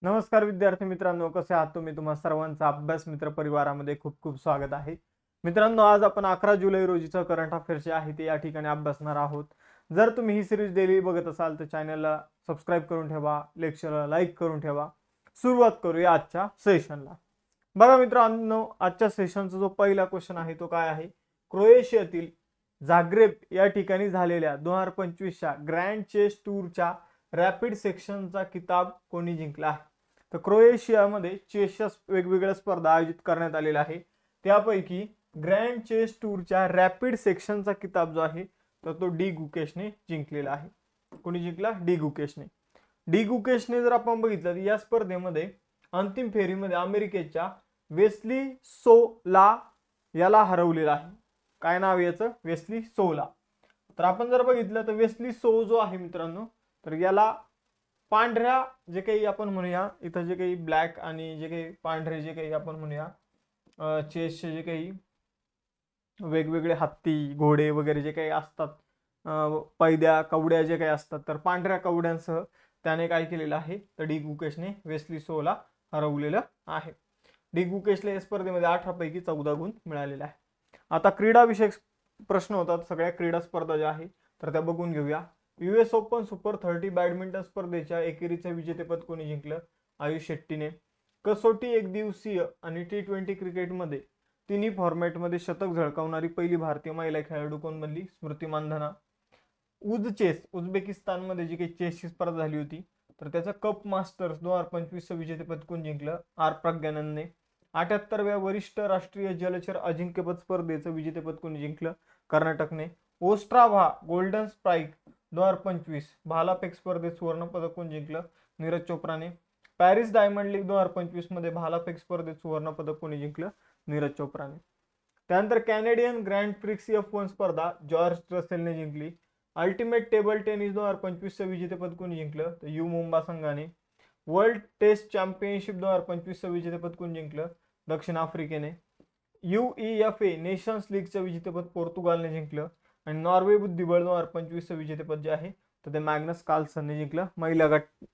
नमस्कार विद्यार्थी मित्रांनो, कसे आहात तुम्ही? तुम्हा सर्वांचा अभ्यास मित्र परिवारामध्ये खूप खूप स्वागत आहे. मित्रांनो, आज आपण 11 जुलै रोजीचं करंट अफेअर्स जे आहे ते या ठिकाणी अभ्यासणार आहोत. जर तुम्ही ही सिरीज डेली बघत असाल तर चॅनलला सबस्क्राईब करून ठेवा, लेक्चरला लाईक करून ठेवा. सुरुवात करूया आजच्या सेशनला. बघा मित्रांनो, आजच्या सेशनचा जो पहिला क्वेश्चन आहे तो काय आहे? क्रोएशियातील जाग्रेब या ठिकाणी झालेल्या 2025च्या ग्रँड चेस टूरच्या रॅपिड सेक्शनचा किताब कोणी जिंकला आहे? तर क्रोएशियामध्ये चेसच्या वेगवेगळ्या स्पर्धा आयोजित करण्यात आलेल्या आहे. त्यापैकी ग्रँड चेस टूरच्या रॅपिड सेक्शनचा किताब जो आहे तर तो डी गुकेशने जिंकलेला आहे. कोणी जिंकला? डी गुकेशने. डी गुकेशने जर आपण बघितलं तर या स्पर्धेमध्ये अंतिम फेरीमध्ये अमेरिकेच्या वेस्ली सोला याला हरवलेला आहे. काय नाव याचं? वेस्ली सोला. तर आपण जर बघितलं तर वेस्ली सो जो आहे मित्रांनो, तर याला पांढऱ्या जे काही आपण म्हणूया इथं जे काही ब्लॅक आणि जे काही पांढरे जे काही आपण म्हणूया चेसचे जे काही वेगवेगळे हत्ती घोडे वगैरे जे काही असतात, पैद्या कवड्या जे काही असतात, तर पांढऱ्या कवड्यांसह त्याने काय केलेलं आहे तर डी गुकेशने वेस्ली सोला हरवलेलं आहे. डी गुकेशला या स्पर्धेमध्ये 18 पैकी 14 गुण मिळालेले आहे. आता क्रीडा विषयक प्रश्न होतात. सगळ्या क्रीडा स्पर्धा ज्या आहे तर त्या बघून घेऊया. US ओपन सुपर 30 बॅडमिंटन स्पर्धेच्या एकेरीचे विजेतेपद कोणी जिंकलं? आयुष शेट्टीने. कसोटी, एकदिवसीय आणि T20 क्रिकेटमध्ये तिन्ही फॉर्मॅटमध्ये शतक झळकावणारी पहिली भारतीय महिला खेळाडू कोण बनली? स्मृती मानधना. उझबेकिस्तानमध्ये जी काही चेसची स्पर्धा झाली होती तर त्याचं कप मास्टर्स 2025चं विजेतेपद कोण जिंकलं? आर प्रज्ञानंदने. 78व्या वरिष्ठ राष्ट्रीय जलचर अजिंक्यपद स्पर्धेचं विजेतेपद कोणी जिंकलं? कर्नाटकने. ओस्ट्राव्हा गोल्डन स्पाइक 2025 भालाफेक स्पर्धेत सुवर्णपदक कोण जिंकलं? नीरज चोप्राने. पॅरिस डायमंड लीग 2025 मध्ये भालाफेक स्पर्धेत सुवर्णपदक कोणी जिंकलं? नीरज चोप्राने. त्यानंतर कॅनेडियन ग्रँड प्रिक्स F1 स्पर्धा जॉर्ज रसेलने जिंकली. अल्टिमेट टेबल टेनिस 2025चं विजेतेपद कोणी जिंकलं? तर यू मुंबा संघाने. वर्ल्ड टेस्ट चॅम्पियनशिप 2025चं विजेतेपद कोण जिंकलं? दक्षिण आफ्रिकेने. UEFA नेशन्स लीगचं विजेतेपद पोर्तुगालने जिंकलं. आणि नॉर्वे बुद्धिबळ 2025चं विजेतेपद जे आहे तर ते मॅग्नस कार्लसनने जिंकलं.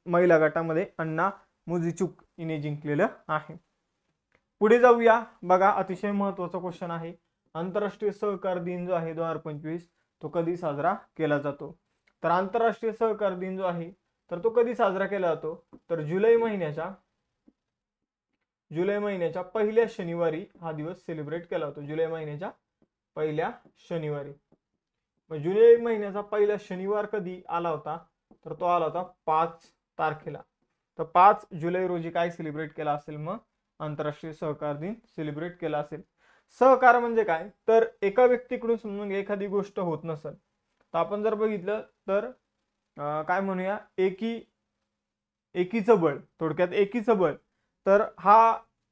महिला गटामध्ये अन्ना मुझिचुक हिने जिंकलेलं आहे. पुढे जाऊया. बघा, अतिशय महत्वाचा क्वेश्चन आहे. आंतरराष्ट्रीय सहकार दिन जो आहे 2025 तो कधी साजरा केला जातो? तर आंतरराष्ट्रीय सहकार दिन जो आहे तर तो कधी साजरा केला जातो? तर जुलै महिन्याच्या पहिल्या शनिवारी हा दिवस सेलिब्रेट केला जातो. जुलै महिन्याच्या पहिल्या शनिवारी. जुलै महिन्याचा पहिला शनिवार कधी आला होता? तर तो आला होता 5 तारखेला. तर 5 जुलै रोजी काय सेलिब्रेट केला असेल? मग आंतरराष्ट्रीय सहकार दिन सेलिब्रेट केला असेल. सहकार म्हणजे काय? तर एका व्यक्तीकडून समजून एखादी गोष्ट होत नसेल तर आपण जर बघितलं तर काय म्हणूया एकीचं बळ, थोडक्यात एकीचं बळ. तर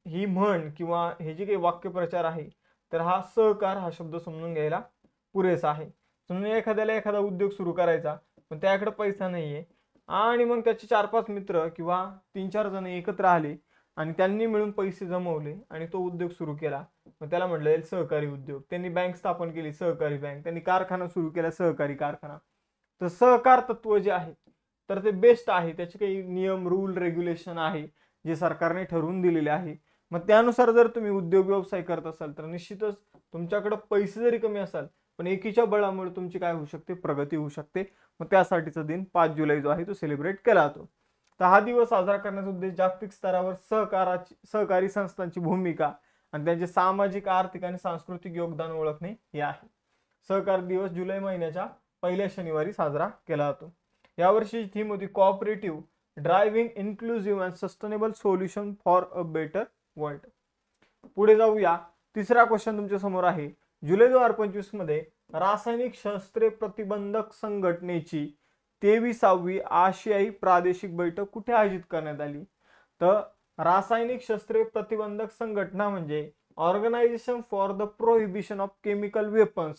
ही म्हण किंवा हे जे काही वाक्यप्रचार आहे तर हा सहकार हा शब्द समजून घ्यायला पुरेसा आहे. समजा एखाद्याला एखादा उद्योग सुरू करायचा पण त्याकडे पैसा नाहीये आणि मग त्याचे 4-5 मित्र किंवा 3-4 जण एकत्र आले आणि त्यांनी मिळून पैसे जमवले आणि तो उद्योग सुरू केला. मग त्याला म्हटलं जाईल सहकारी उद्योग. त्यांनी बँक स्थापन केली, सहकारी बँक. त्यांनी कारखाना सुरू केला, सहकारी कारखाना. तर सहकार तत्व जे आहे तर ते बेस्ट आहे. त्याचे काही नियम, रूल, रेग्युलेशन आहे जे सरकारने ठरवून दिलेले आहे. मग त्यानुसार जर तुम्ही उद्योग व्यवसाय करत असाल तर निश्चितच तुमच्याकडे पैसे जरी कमी असाल पण एकीच्या बळामुळे तुमची काय होऊ शकते? प्रगती होऊ शकते. मग त्यासाठीचा दिन 5 जुलै जो आहे तो सेलिब्रेट केला जातो. तर हा दिवस साजरा करण्याचा उद्देश जागतिक स्तरावर सहकारी संस्थांची भूमिका आणि त्यांचे सामाजिक, आर्थिक आणि सांस्कृतिक योगदान ओळखणे हे आहे. सहकार दिवस जुलै महिन्याच्या पहिल्या शनिवारी साजरा केला जातो. यावर्षी थीम होती cooperative driving inclusive and sustainable solution for a better world. पुढे जाऊया. तिसरा क्वेश्चन तुमच्या समोर आहे. जुलै 2025 मध्ये रासायनिक शस्त्रे प्रतिबंधक संघटनेची 23वी आशियाई प्रादेशिक बैठक कुठे आयोजित करण्यात आली? तर रासायनिक शस्त्रे प्रतिबंधक संघटना म्हणजे organisation for the prohibition of chemical weapons.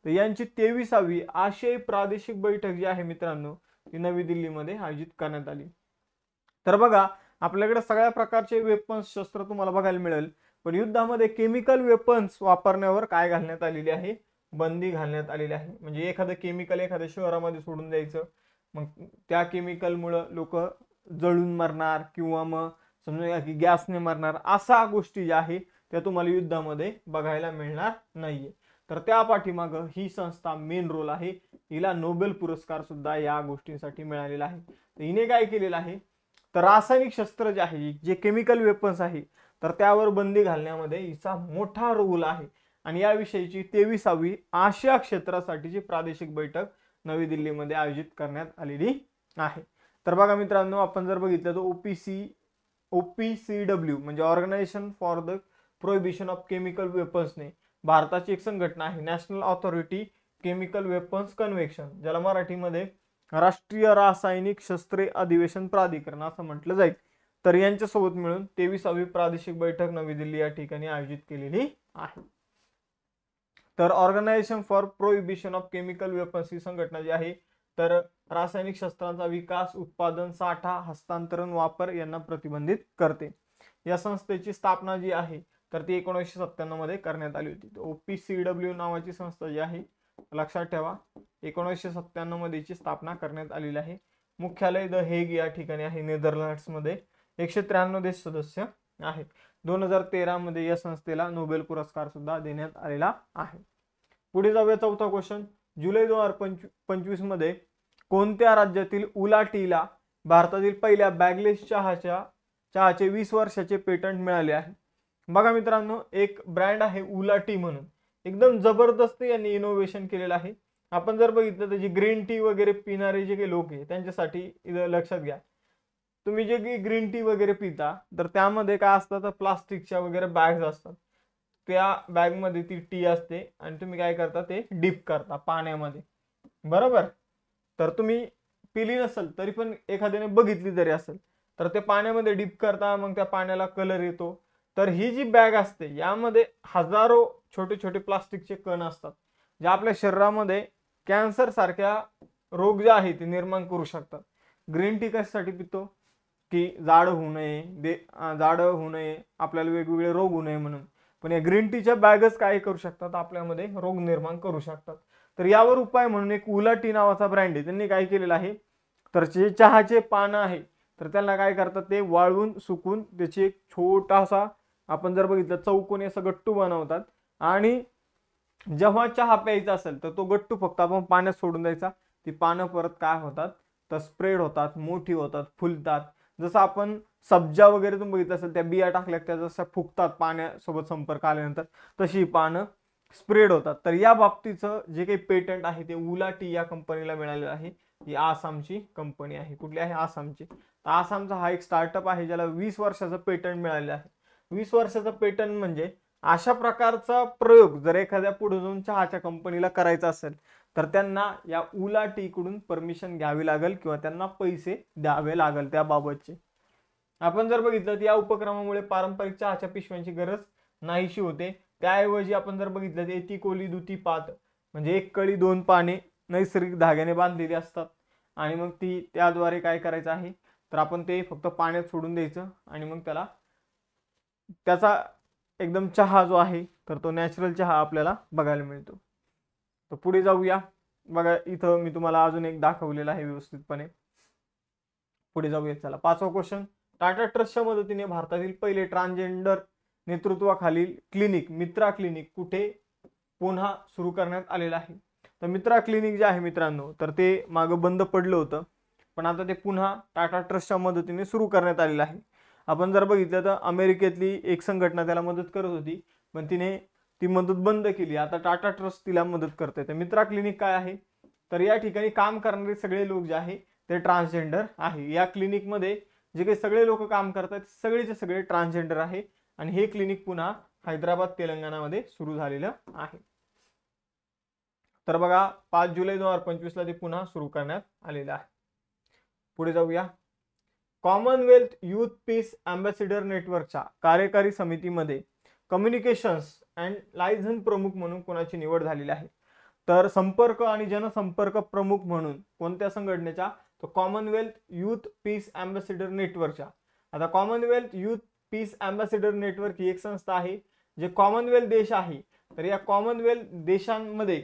तर यांची 23वी आशियाई प्रादेशिक बैठक जी आहे मित्रांनो ती नवी दिल्लीमध्ये आयोजित करण्यात आली. तर बघा, आपल्याकडे सगळ्या प्रकारचे वेपन्स, शस्त्र तुम्हाला बघायला मिळेल पण युद्धामध्ये केमिकल वेपन्स वापरण्यावर काय घालण्यात आलेली आहे? बंदी घालण्यात आलेली आहे. म्हणजे एखादं केमिकल एखाद्या शहरामध्ये सोडून द्यायचं, मग त्या केमिकलमुळे लोक जळून मरणार किंवा मग समजा की गॅसने मरणार, अशा गोष्टी ज्या आहे त्या तुम्हाला युद्धामध्ये बघायला मिळणार नाहीये. तर त्या पाठीमागं ही संस्था मेन रोल आहे. हिला नोबेल पुरस्कार सुद्धा या गोष्टींसाठी मिळालेला आहे. तर हिने काय केलेलं आहे, तर रासायनिक शस्त्र जे आहे, जे केमिकल वेपन्स आहे, तर त्यावर बंदी घालण्यामध्ये हिचा मोठा रोल आहे. आणि याविषयीची 23वी आशिया क्षेत्रासाठीची प्रादेशिक बैठक नवी दिल्लीमध्ये आयोजित करण्यात आलेली आहे. तर बघा मित्रांनो, आपण जर बघितलं तर OPCW म्हणजे organisation for the prohibition of chemical वेपन्सने भारताची एक संघटना आहे, national authority chemical weapons convention, ज्याला मराठीमध्ये राष्ट्रीय रासायनिक शस्त्रे अधिवेशन प्राधिकरण असं म्हटलं जाईल. तर यांच्यासोबत मिळून 23वी प्रादेशिक बैठक नवी दिल्ली या ठिकाणी आयोजित केलेली आहे. तर organisation for prohibition of chemical weapons ही संघटना जी आहे, तर रासायनिक शस्त्रांचा विकास, उत्पादन, साठा, हस्तांतरण, वापर यांना प्रतिबंधित करते. या संस्थेची स्थापना जी आहे तर ती 1997 मध्ये करण्यात आली होती. OPCW नावाची संस्था जी आहे, लक्षात ठेवा, 1997 मध्ये ची स्थापना करण्यात आलेली आहे. मुख्यालय द हेग या ठिकाणी आहे, नेदरलँड्स मध्ये. 193 देश सदस्य आहेत. 2013 मध्ये या संस्थेला नोबेल पुरस्कार सुद्धा देण्यात आलेला आहे. पुढे जाऊया, चौथा क्वेश्चन. जुलै 2025 मध्ये कोणत्या राज्यातील उलाटीला भारतातील पहिल्या बॅगलेस चहाचे 20 वर्षाचे पेटंट मिळाले आहे? बघा मित्रांनो, एक ब्रँड आहे उलाटी म्हणून, एकदम जबरदस्त यांनी इनोव्हेशन केलेलं आहे. आपण जर बघितलं तर जी ग्रीन टी वगैरे पिणारे जे काही लोक आहे त्यांच्यासाठी इथं लक्षात घ्या, तुम्ही जे काही ग्रीन टी वगैरे पिता तर त्यामध्ये काय असतं, तर प्लास्टिकच्या वगैरे बॅग्स असतात. त्या बॅगमध्ये ती टी असते आणि तुम्ही काय करता, ते डिप करता पाण्यामध्ये, बरोबर. तर तुम्ही पिली नसेल तरी पण एखाद्याने बघितली जरी असेल तर ते पाण्यामध्ये डिप करता, मग त्या पाण्याला कलर येतो. तर ही जी बॅग असते यामध्ये हजारो छोटे छोटे प्लास्टिकचे कण असतात, जे आपल्या शरीरामध्ये कॅन्सर सारख्या रोग जे आहे ते निर्माण करू शकतात. ग्रीन टी कशासाठी पितो, की जाड होऊ नये, आपल्याला वेगवेगळे रोग होऊ नये म्हणून. पण या ग्रीन टीच्या बॅगच काय करू शकतात, आपल्यामध्ये रोग निर्माण करू शकतात. तर यावर उपाय म्हणून एक उलाटी नावाचा ब्रँड आहे, त्यांनी काय केलेलं आहे, तर जे चहाचे पानं आहे तर त्यांना काय करतात, ते वाळवून सुकून त्याची एक छोटासा, आपण जर बघितलं चौकोनी असं गट्टू बनवतात. आणि जेव्हा चहा प्यायचा असेल तर तो गट्टू फक्त आपण पाण्यात सोडून द्यायचा. ती पानं परत काय होतात, तर स्प्रेड होतात, मोठी होतात, फुलतात. जसं आपण सब्जा वगैरे तुम्ही बघितलं असेल, त्या बिया टाकल्या त्या जसं फुगतात पाण्यासोबत संपर्क आल्यानंतर, तशी पानं स्प्रेड होतात. तर या बाबतीचं जे काही पेटंट आहे ते उलाटी या कंपनीला मिळालेलं आहे. ही आसामची कंपनी आहे. कुठली आहे, आसामची. तर आसामचा हा एक स्टार्टअप आहे ज्याला 20 वर्षाचं पेटंट मिळालेलं आहे. 20 वर्षाचं पेटंट म्हणजे अशा प्रकारचा प्रयोग जर एखाद्या पुढे जाऊन चहाच्या कंपनीला करायचा असेल तर त्यांना या उलाटीकडून परमिशन घ्यावी लागेल किंवा त्यांना पैसे द्यावे लागेल त्याबाबतचे. आपण जर बघितलं तर या उपक्रमामुळे पारंपरिक चहाच्या पिशव्यांची गरज नाहीशी होते. त्याऐवजी आपण जर बघितलं तर एती कोली दुती पात म्हणजे एक कळी दोन पाने नैसर्गिक धाग्याने बांधलेली असतात आणि मग ती त्याद्वारे काय करायचं आहे, तर आपण ते फक्त पाण्यात सोडून द्यायचं आणि मग त्याचा एकदम चहा जो आहे तर तो नॅचरल चहा आपल्याला बघायला मिळतो. तर पुढे जाऊया. बघा इथं मी तुम्हाला अजून एक दाखवलेलं आहे व्यवस्थितपणे. पुढे जाऊया, चला. 5वा क्वेश्चन. टाटा ट्रस्टच्या मदतीने भारतातील पहिले ट्रान्सजेंडर नेतृत्वाखालील क्लिनिक मित्रा क्लिनिक कुठे पुन्हा सुरू करण्यात आलेलं आहे? तर मित्रा क्लिनिक जे आहे मित्रांनो, तर ते मागं बंद पडलं होतं, पण आता ते पुन्हा टाटा ट्रस्टच्या मदतीने सुरू करण्यात आलेलं आहे. आपण जर बघितलं तर अमेरिकेतली एक संघटना त्याला मदत करत होती, पण तिने ती मदत बंद केली. आता टाटा ट्रस्ट तिला मदत करते. तर मित्रा क्लिनिक काय आहे, तर या ठिकाणी काम करणारे सगळे लोक जे आहे ते ट्रान्सजेंडर आहे. या क्लिनिकमध्ये जे काही सगळे लोक काम करतात सगळेचे सगळे ट्रान्सजेंडर आहे आणि हे क्लिनिक पुन्हा हैदराबाद तेलंगणामध्ये सुरू झालेलं आहे. तर बघा 5 जुलै 2025 ला ते पुन्हा सुरू करण्यात आलेलं आहे. पुढे जाऊया. कॉमनवेल्थ युथ पीस अँबॅसिडर नेटवर्कच्या कार्यकारी समितीमध्ये कम्युनिकेशन्स अँड लायझन प्रमुख म्हणून कोणाची निवड झालेली आहे? तर संपर्क आणि जनसंपर्क प्रमुख म्हणून कोणत्या संघटनेच्या? तर कॉमनवेल्थ युथ पीस अँबॅसिडर नेटवर्कच्या. आता commonwealth youth peace ambassador network ही एक संस्था आहे जे कॉमनवेल्थ देश आहे, तर या कॉमनवेल्थ देशांमध्ये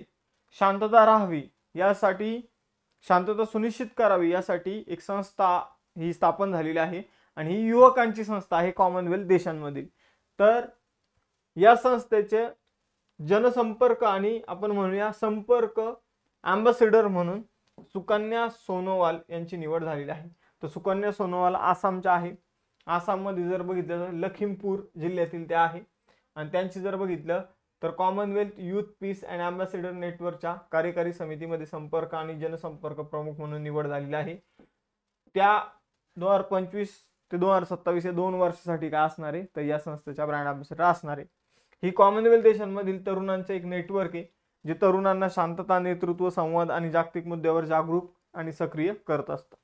शांतता राहावी यासाठी, शांतता सुनिश्चित करावी यासाठी एक संस्था ही स्थापन झालेली आहे आणि ही युवकांची संस्था आहे कॉमनवेल्थ देशांमधील. तर या संस्थेचे जनसंपर्क आणि आपण म्हणूया संपर्क अँबॅसेडर म्हणून सुकन्या सोनोवाल यांची निवड झालेली आहे. तर सुकन्या सोनोवाल आसामच्या आहे. आसाममध्ये जर बघितलं तर लखीमपूर जिल्ह्यातील त्या आहे आणि त्यांची जर बघितलं तर Commonwealth youth peace and ambassador नेटवर्कच्या कार्यकारी समितीमध्ये संपर्क आणि जनसंपर्क प्रमुख म्हणून निवड झालेली आहे. त्या 2025 ते 2027 या 2 वर्षासाठी काय असणार आहे तर या संस्थेच्या ब्रँड अँबॅसेडर असणार आहे. ही कॉमनवेल्थ देशांमधील तरुणांचे एक नेटवर्क आहे जे तरुणांना शांतता, नेतृत्व, संवाद आणि जागतिक मुद्द्यावर जागरूक आणि सक्रिय करत असतं.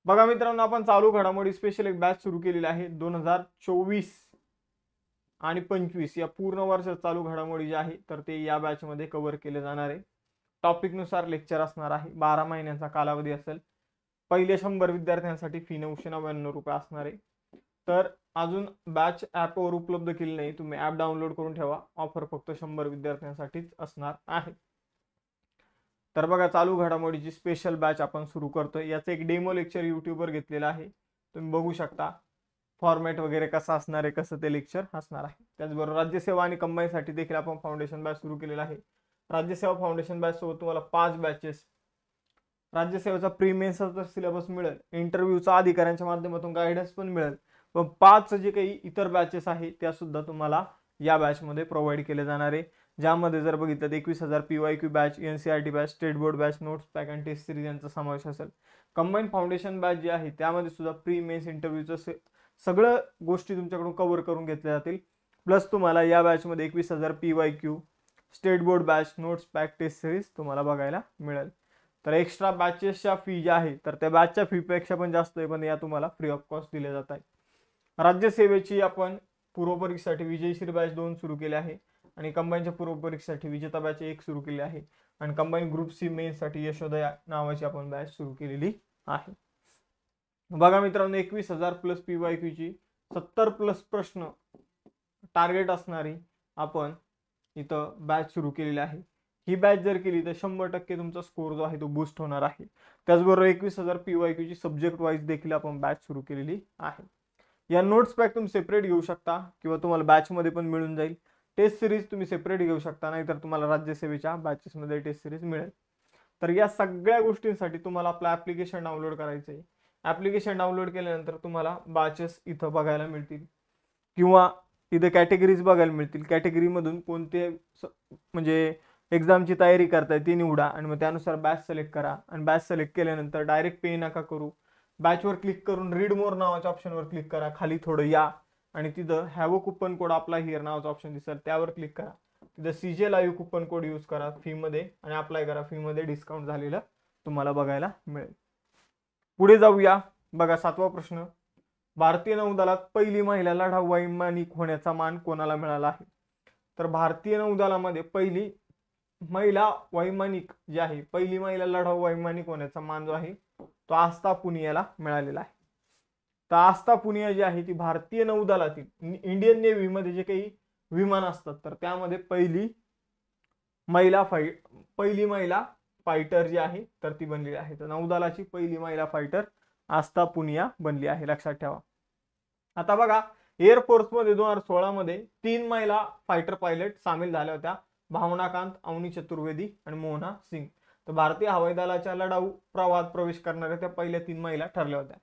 बघा मित्रांनो, आपण चालू घडामोडी स्पेशल एक बॅच सुरू केलेली आहे. 2024 आणि 25 या पूर्ण वर्षात चालू घडामोडी जे आहे तर ते या बॅच मध्ये कव्हर केले जाणार आहे. टॉपिक नुसार लेक्चर असणार आहे. 12 महिन्यांचा कालावधी असेल. पहिले 100 विद्यार्थ्यांसाठी फी 999 रुपये असणार आहे. तर अजून बॅच ॲपवर उपलब्ध केली नाही, तुम्ही ॲप डाउनलोड करून ठेवा. ऑफर फक्त 100 विद्यार्थ्यांसाठीच असणार आहे. तर बघा, चालू घडामोडीची स्पेशल बॅच आपण सुरू करतोय. याचं एक डेमो लेक्चर यूट्यूबवर घेतलेलं आहे, तुम्ही बघू शकता. फॉर्मॅट वगैरे कसं असणार आहे, कसं ते लेक्चर असणार आहे. त्याचबरोबर राज्यसेवा आणि कंबाईनसाठी देखील आपण फाउंडेशन बॅच सुरू केलेला आहे. राज्यसेवा फाउंडेशन बॅच सोबत तुम्हाला 5 बॅचेस राज्यसेवेचा प्री मेन्सचा सिलेबस मिळेल, इंटरव्ह्यूचा अधिकाऱ्यांच्या माध्यमातून गायडन्स पण मिळेल, पण 5 जे काही इतर बॅचेस आहेत त्या सुद्धा तुम्हाला या बॅचमध्ये प्रोव्हाइड केले जाणार आहे. ज्यामध्ये जर बघितलं तर 21,000 PYQ batch, NCERT batch, state board batch, notes pack आणि टेस्ट सिरीज यांचा समावेश असेल. कंबाईन फाउंडेशन बॅच जी आहे त्यामध्ये सुद्धा प्री मेन्स इंटरव्ह्यूचं सगळं गोष्टी तुमच्याकडून कव्हर करून घेतल्या जातील. प्लस तुम्हाला या बॅचमध्ये 21,000 PYQ, state board batch, notes pack, test series तुम्हाला बघायला मिळेल. तर एक्स्ट्रा बॅचेसच्या फी ज्या आहे तर त्या बॅचच्या फीपेक्षा पण जास्त आहे, पण या तुम्हाला फ्री ऑफ कॉस्ट दिल्या जात आहे. राज्यसेवेची आपण पूर्वपरीक्षेसाठी विजयश्री बॅच 2 सुरू केले आहे आणि कंबाईनच्या पूर्वपरीक्षेसाठी विजेता बॅच 1 सुरू केली आहे आणि कंबाईन ग्रुप सी मेन्ससाठी यशोदया नावाची आपण बॅच सुरू केलेली आहे. बघा मित्रांनो, 21,000 प्लस PYQ ची 70 प्लस प्रश्न टार्गेट असणारी आपण इथं बॅच सुरू केलेली आहे. ही बॅच जर केली तर 100% तुमचा स्कोर जो आहे तो बूस्ट होणार आहे. त्याचबरोबर 21,000 PYQ ची सब्जेक्ट वाईज देखील आपण बॅच सुरू केलेली आहे. या नोट्स पॅक तुम्ही सेपरेट घेऊ शकता किंवा तुम्हाला बॅच मध्ये पण मिळून जाईल. टेस्ट सिरीज तुम्ही सेपरेट घेऊ शकता, नाहीतर तुम्हाला राज्यसेवेच्या बॅचेस मध्ये टेस्ट सिरीज मिळेल. तर या सगळ्या गोष्टींसाठी तुम्हाला आपलं ऍप्लिकेशन डाउनलोड करायचं आहे. ऍप्लिकेशन डाउनलोड केल्यानंतर तुम्हाला बॅचेस इथं बघायला मिळतील किंवा इथे कॅटेगरीज बघायला मिळतील. कॅटेगरीमधून कोणते म्हणजे एक्झामची तयारी करताय ती निवडा आणि मग त्यानुसार बॅच सिलेक्ट करा आणि बॅच सिलेक्ट केल्यानंतर डायरेक्ट पे नका करू. बॅचवर क्लिक करून रीड मोर नावाच्या ऑप्शनवर क्लिक करा. खाली थोडं या आणि तिथं have a coupon code apply here नावाचा ऑप्शन दिसेल, त्यावर क्लिक करा. तिथं CJ live coupon code use करा फी मध्ये आणि अप्लाय करा. फी मध्ये डिस्काउंट झालेलं तुम्हाला बघायला मिळेल. पुढे जाऊया. बघा 7वा प्रश्न, भारतीय नौदलात पहिली महिला लढाऊ वैमानिक होण्याचा मान कोणाला मिळाला आहे? तर भारतीय नौदलामध्ये पहिली महिला वैमानिक जी आहे, पहिली महिला लढाऊ वैमानिक होण्याचा मान जो आहे तो आस्था पुनियाला मिळालेला आहे. तर आस्था पुनिया जी आहे ती भारतीय नौदलातील इंडियन नेव्ही मध्ये जे काही विमान असतात तर त्यामध्ये पहिली महिला फायटर जी आहे तर ती बनलेली आहे. तर नौदलाची पहिली महिला फायटर आस्था पुनिया बनली आहे, लक्षात ठेवा. आता बघा, एअरफोर्स मध्ये 2016 मध्ये 3 महिला फायटर पायलट सामील झाल्या होत्या, भावना कांत, अवनी चतुर्वेदी आणि मोहना सिंग. तर भारतीय हवाई दलाच्या लढाऊ प्रवाहात प्रवेश करणाऱ्या त्या पहिल्या 3 महिला ठरल्या होत्या.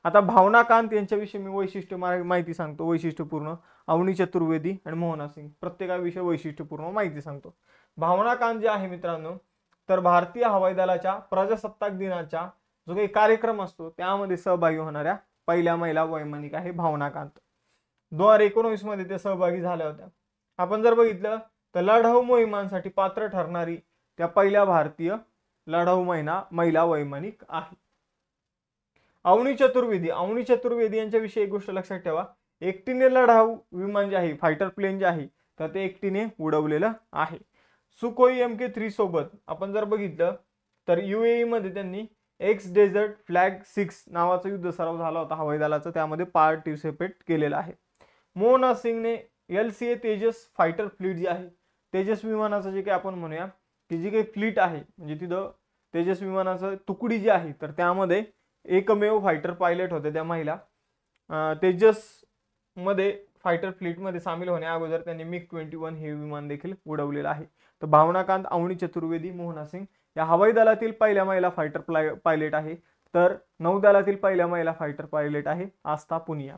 आता भावना कांत यांच्याविषयी मी वैशिष्ट्य माहिती सांगतो, वैशिष्ट्यपूर्ण. अवनी चतुर्वेदी आणि मोहना सिंग प्रत्येकाविषयी वैशिष्ट्यपूर्ण माहिती सांगतो. भावना कांत जे आहे मित्रांनो, तर भारतीय हवाई दलाच्या प्रजासत्ताक दिनाचा जो काही कार्यक्रम असतो त्यामध्ये सहभागी होणाऱ्या पहिल्या महिला वैमानिक आहे भावना कांत. 2019 मध्ये ते सहभागी झाल्या होत्या. आपण जर बघितलं तर लढाऊ मोहिमांसाठी पात्र ठरणारी त्या पहिल्या भारतीय लढाऊ महिला वैमानिक आहे. अवनी चतुर्वेदी यांच्याविषयी एक गोष्ट लक्षात ठेवा, एकटीने लढाऊ विमान जे आहे, फायटर प्लेन जे आहे तर ते एकटीने उडवलेलं आहे. सुखोई MK3 सोबत आपण जर बघितलं तर UAE मध्ये त्यांनी एक्स डेझर्ट फ्लॅग 6 नावाचा युद्ध सराव झाला होता हवाई दलाचा, त्यामध्ये पार्टिसिपेट केलेला आहे. मोहना सिंगने LCA तेजस फायटर फ्लीट जी आहे, तेजस विमानाचं जे काही आपण म्हणूया की जी काही फ्लीट आहे म्हणजे तिथं तेजस विमानाचं तुकडी जी आहे तर त्यामध्ये एकमेव फायटर पायलट होत्या त्या महिला. तेजस मध्ये फायटर फ्लीटमध्ये सामील होण्या अगोदर त्यांनी MiG-21 हे विमान देखील उडवलेलं आहे. तर भावनाकांत अवनी चतुर्वेदी मोहना सिंग या हवाई दलातील पहिल्या महिला फायटर पायलट आहे. तर नौदलातील पहिल्या महिला फायटर पायलट आहे आस्था पुनिया.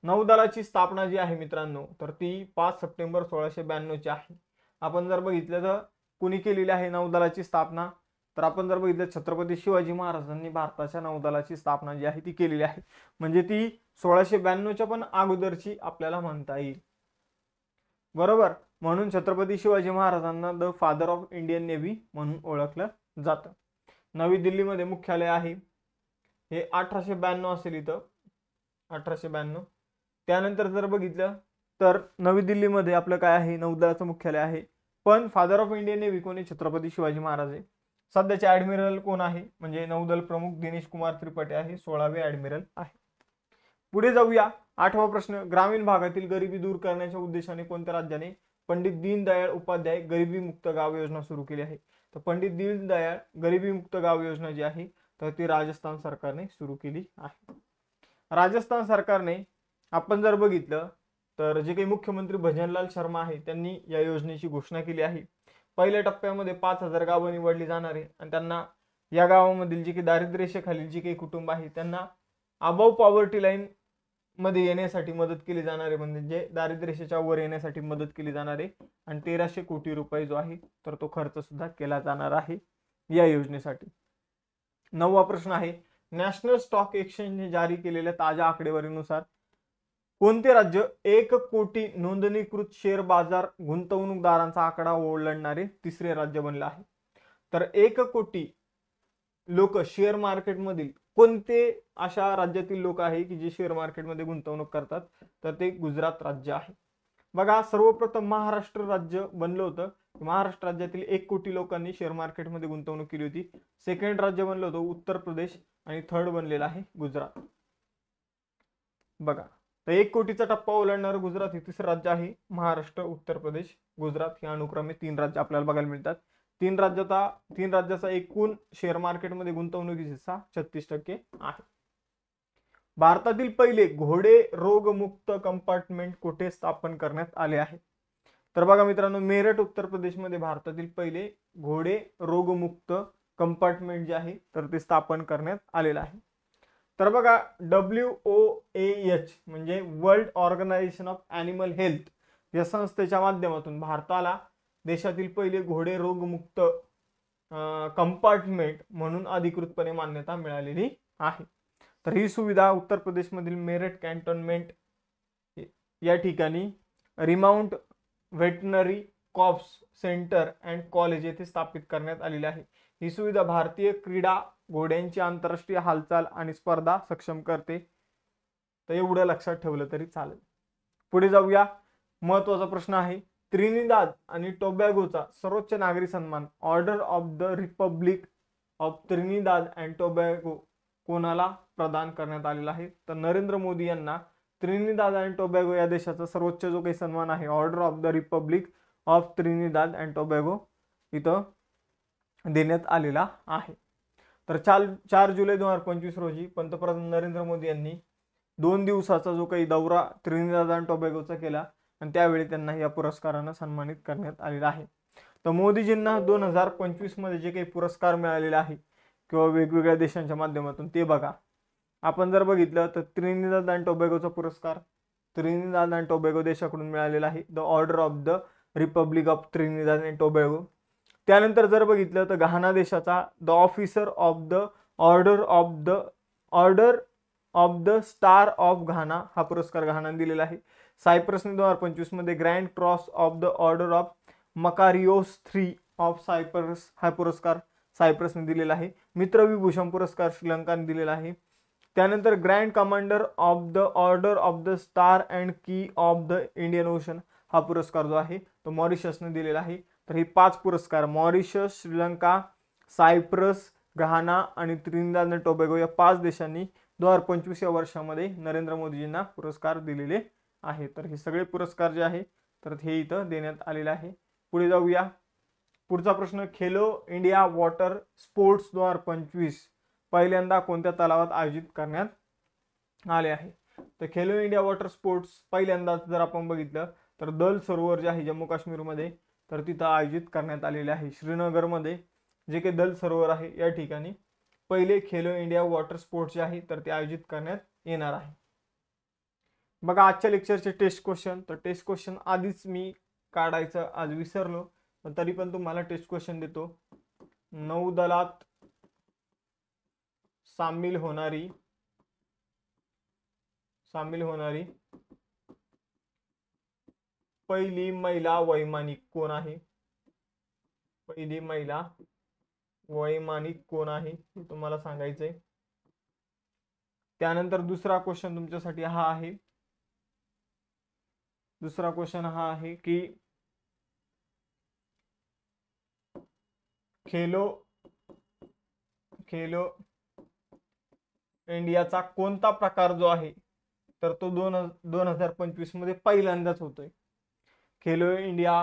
नौदलाची स्थापना जी आहे मित्रांनो, तर ती 5 सप्टेंबर 1692 ची आहे. आपण जर बघितलं तर कुणी केलेली आहे नौदलाची स्थापना, तर आपण जर बघितलं छत्रपती शिवाजी महाराजांनी भारताच्या नौदलाची स्थापना जी आहे ती केलेली आहे. म्हणजे ती 1692च्या पण अगोदरची आपल्याला म्हणता येईल, बरोबर. म्हणून छत्रपती शिवाजी महाराजांना the father of Indian navy म्हणून ओळखलं जातं. नवी दिल्लीमध्ये मुख्यालय आहे. हे 1892 असेल इथं, 1892. त्यानंतर जर बघितलं तर नवी दिल्लीमध्ये आपलं काय आहे, नौदलाचं मुख्यालय आहे. पण फादर ऑफ इंडियन नेव्ही कोणी, छत्रपती शिवाजी महाराज आहे. सध्याचे ऍडमिरल कोण आहे, म्हणजे नौदल प्रमुख दिनेश कुमार त्रिपाठी आहे, 16वे ऍडमिरल आहे. पुढे जाऊया. 8वा प्रश्न, ग्रामीण भागातील गरिबी दूर करण्याच्या उद्देशाने कोणत्या राज्याने पंडित दीनदयाळ उपाध्याय गरिबी मुक्त गाव योजना सुरू केली आहे? तर पंडित दीनदयाळ गरिबी मुक्त गाव योजना जी आहे तर ती राजस्थान सरकारने सुरू केली आहे. राजस्थान सरकारने आपण जर बघितलं तर जे काही मुख्यमंत्री भजनलाल शर्मा आहे त्यांनी या योजनेची घोषणा केली आहे. पहिल्या टप्प्यामध्ये 5000 गावं निवडली जाणार आहे आणि त्यांना या गावामधील जे काही दारिद्र्य रेषेखालील जे काही कुटुंब आहे त्यांना अबव पॉवर्टी लाईन मध्ये येण्यासाठी मदत केली जाणार आहे, म्हणजे दारिद्र्य रेषेच्या वर येण्यासाठी मदत केली जाणार आहे. आणि 1300 कोटी रुपये जो आहे तर तो खर्च सुद्धा केला जाणार आहे या योजनेसाठी. 9वा प्रश्न आहे, नॅशनल स्टॉक एक्सचेंजने जारी केलेल्या ताज्या आकडेवारीनुसार कोणते राज्य 1 कोटी नोंदणीकृत शेअर बाजार गुंतवणूकदारांचा आकडा ओलांडणारे तिसरे राज्य बनले आहे? तर 1 कोटी लोक शेअर मार्केटमधील कोणते अशा राज्यातील लोक आहे की जे शेअर मार्केटमध्ये गुंतवणूक करतात? तर ते गुजरात राज्य आहे. बघा, सर्वप्रथम महाराष्ट्र राज्य बनलं होतं. महाराष्ट्र राज्यातील 1 कोटी लोकांनी शेअर मार्केटमध्ये गुंतवणूक केली होती. सेकंड राज्य बनलं होतं उत्तर प्रदेश आणि थर्ड बनलेलं आहे गुजरात. बघा, तर 1 कोटीचा टप्पा ओलांडणारं गुजरात हे तिसरं राज्य आहे. महाराष्ट्र, उत्तर प्रदेश, गुजरात हे अनुक्रमे 3 राज्य आपल्याला बघायला मिळतात. 3 राज्याचा एकूण शेअर मार्केटमध्ये गुंतवणुकीचा हिस्सा 36% आहे. भारतातील पहिले घोडे रोगमुक्त कंपार्टमेंट कुठे स्थापन करण्यात आले आहे? तर बघा मित्रांनो, मेरठ उत्तर प्रदेशमध्ये भारतातील पहिले घोडे रोगमुक्त कंपार्टमेंट जे आहे तर ते स्थापन करण्यात आलेलं आहे. तर बघा, WOAH म्हणजे world organisation of animal health या संस्थेच्या माध्यमातून भारताला देशातील पहिले घोडे रोगमुक्त कंपार्टमेंट म्हणून अधिकृतपणे मान्यता मिळालेली आहे. तर ही सुविधा उत्तर प्रदेशमधील मेरठ कॅन्टोन्मेंट या ठिकाणी remount veterinary corps centre and college येथे स्थापित करण्यात आलेली आहे. ही सुविधा भारतीय क्रीडा घोड्यांची आंतरराष्ट्रीय हालचाल आणि स्पर्धा सक्षम करते. तर एवढं लक्षात ठेवलं तरी चालेल. पुढे जाऊया. महत्त्वाचा प्रश्न आहे, त्रिनिदाद आणि टोबॅगोचा सर्वोच्च नागरी सन्मान order of the Republic of Trinidad and Tobago कोणाला प्रदान करण्यात आलेला आहे? तर नरेंद्र मोदी यांना त्रिनिदाद आणि टोबॅगो या देशाचा सर्वोच्च जो काही सन्मान आहे order of the Republic of Trinidad and Tobago इथं देण्यात आलेला आहे. तर 4 जुलै 2025 रोजी पंतप्रधान नरेंद्र मोदी यांनी 2 दिवसाचा जो काही दौरा त्रिनिदाद आणि टोबॅगोचा केला आणि त्यावेळी त्यांना या पुरस्कारानं सन्मानित करण्यात आलेला आहे. तर मोदीजींना 2025 मध्ये जे काही पुरस्कार मिळालेले आहे किंवा वेगवेगळ्या देशांच्या माध्यमातून ते बघा. आपण जर बघितलं तर त्रिनिदाद आणि टोबॅगोचा पुरस्कार त्रिनिदाद आणि टोबॅगो देशाकडून मिळालेला आहे, the order of the Republic of Trinidad and Tobago. त्यानंतर जर बघितलं तर घाना देशाचा the officer of the order of the star of घाना हा पुरस्कार घानाने दिलेला आहे. सायप्रसने 2025 मध्ये grand cross of the order of Makarios III of Cyprus हा पुरस्कार सायप्रसने दिलेला आहे. मित्रविभूषण पुरस्कार श्रीलंकाने दिलेला आहे. त्यानंतर grand commander of the order of the star and की ऑफ द इंडियन ओशन हा पुरस्कार जो आहे तो मॉरिशसने दिलेला आहे. तर हे 5 पुरस्कार मॉरिशस, श्रीलंका, सायप्रस, घाना आणि त्रिनिदाद आणि टोबॅगो या 5 देशांनी 2025 या वर्षामध्ये नरेंद्र मोदीजींना पुरस्कार दिलेले आहे. तर हे सगळे पुरस्कार जे आहे तर हे इथं देण्यात आलेले आहे. पुढे जाऊया. पुढचा प्रश्न, खेलो इंडिया वॉटर स्पोर्ट्स 2025 पहिल्यांदा कोणत्या तलावात आयोजित करण्यात आले आहे? तर खेलो इंडिया वॉटर स्पोर्ट्स पहिल्यांदाच जर आपण बघितलं तर दल सरोवर जे आहे जम्मू काश्मीरमध्ये, तर तिथं आयोजित करण्यात आलेले आहे. श्रीनगरमध्ये जे काही दल सरोवर आहे या ठिकाणी पहिले खेलो इंडिया वॉटर स्पोर्ट्स जे आहे तर ते आयोजित करण्यात येणार आहे. बघा आजच्या लेक्चरचे टेस्ट क्वेश्चन, तर टेस्ट क्वेश्चन आधीच मी काढायचं आज विसरलो, पण तरी पण तुम्हाला टेस्ट क्वेश्चन देतो. नौदलात सामील होणारी पहिली महिला वैमानिक कोण आहे? पहिली महिला वैमानिक कोण आहे हे तुम्हाला सांगायचंय. त्यानंतर दुसरा क्वेश्चन तुमच्यासाठी हा आहे. दुसरा क्वेश्चन हा आहे की खेलो इंडियाचा कोणता प्रकार जो आहे तर तो 2025 मध्ये पहिल्यांदाच होतोय. Khelo India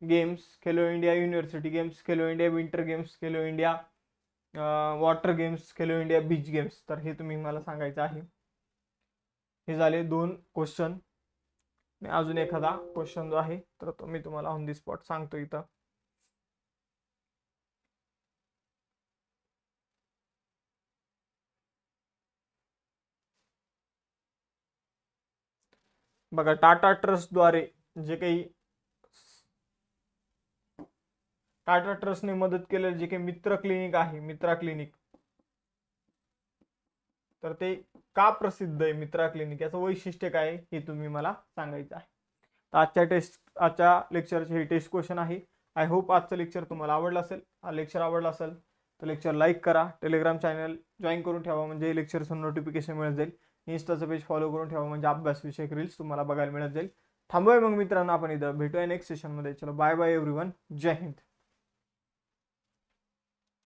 games, Khelo India university games, Khelo India winter games, Khelo India water games, Khelo India beach games, तर हे तुम्ही मला सांगायचं आहे. हे झाले 2 क्वेश्चन. अजून एखादा क्वेश्चन जो आहे तर तो मी तुम्हाला ऑन दी स्पॉट सांगतो इथं. बघा टाटा ट्रस्टद्वारे जे काही टाटा ट्रस्टने मदत केलेलं जे काही मित्रा क्लिनिक, तर ते का प्रसिद्ध आहे मित्रा क्लिनिक, याचं वैशिष्ट्य काय आहे हे तुम्ही मला सांगायचं आहे. तर आजच्या लेक्चरचे हे टेस्ट क्वेश्चन आहे. आय होप आजचं लेक्चर तुम्हाला आवडलं असेल. हा लेक्चर आवडला असेल तर लेक्चर लाईक करा, टेलिग्राम चॅनल जॉईन करून ठेवा म्हणजे लेक्चरचं नोटिफिकेशन मिळत जाईल. इंस्टाचं पेज फॉलो करून ठेवा म्हणजे अभ्यास विषयक रील्स तुम्हाला बघायला मिळत जाईल. थांबूया मग मित्रांनो आपण इथं भेटूया नेक्स्ट सेशनमध्ये. चलो बाय बाय एव्हरीवन, जय हिंद.